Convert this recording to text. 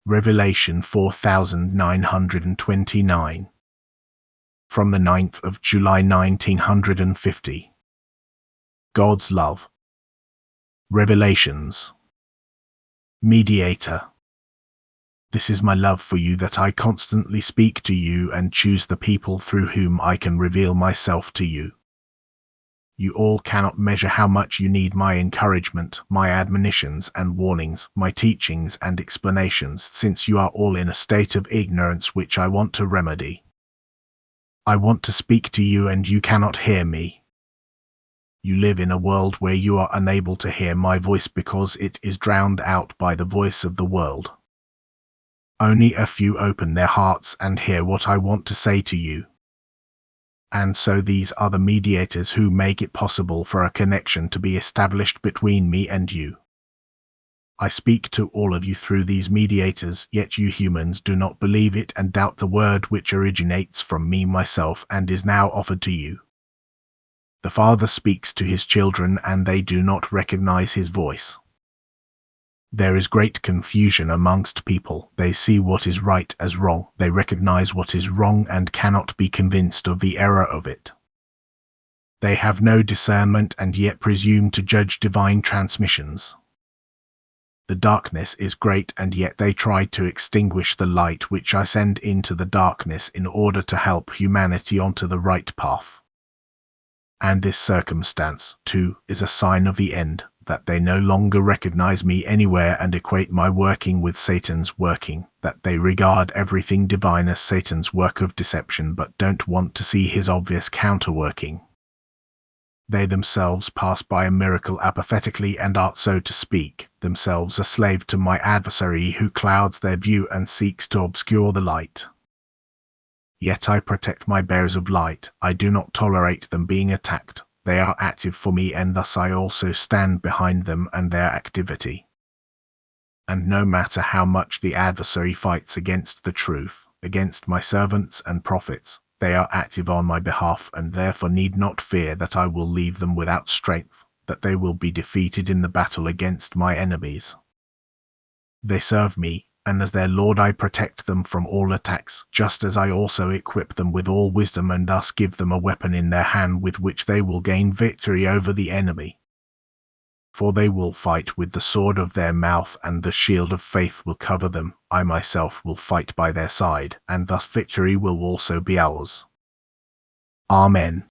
Revelation 4929. From the 9th of July 1950. God's love. Revelations. Mediator. This is my love for you, that I constantly speak to you and choose the people through whom I can reveal myself to you. You all cannot measure how much you need my encouragement, my admonitions and warnings, my teachings and explanations, since you are all in a state of ignorance which I want to remedy. I want to speak to you and you cannot hear me. You live in a world where you are unable to hear my voice because it is drowned out by the voice of the world. Only a few open their hearts and hear what I want to say to you. And so these are the mediators who make it possible for a connection to be established between me and you. I speak to all of you through these mediators, yet you humans do not believe it and doubt the word which originates from me myself and is now offered to you. The Father speaks to his children and they do not recognize his voice. There is great confusion amongst people. They see what is right as wrong. They recognize what is wrong and cannot be convinced of the error of it. They have no discernment and yet presume to judge divine transmissions. The darkness is great and yet they try to extinguish the light which I send into the darkness in order to help humanity onto the right path. And this circumstance, too, is a sign of the end, that they no longer recognize me anywhere and equate my working with Satan's working, that they regard everything divine as Satan's work of deception but don't want to see his obvious counterworking. They themselves pass by a miracle apathetically and are, so to speak, themselves a slave to my adversary who clouds their view and seeks to obscure the light. Yet I protect my bearers of light. I do not tolerate them being attacked. They are active for me and thus I also stand behind them and their activity. And no matter how much the adversary fights against the truth, against my servants and prophets, they are active on my behalf and therefore need not fear that I will leave them without strength, that they will be defeated in the battle against my enemies. They serve me, and as their Lord I protect them from all attacks, just as I also equip them with all wisdom and thus give them a weapon in their hand with which they will gain victory over the enemy. For they will fight with the sword of their mouth and the shield of faith will cover them. I myself will fight by their side, and thus victory will also be ours. Amen.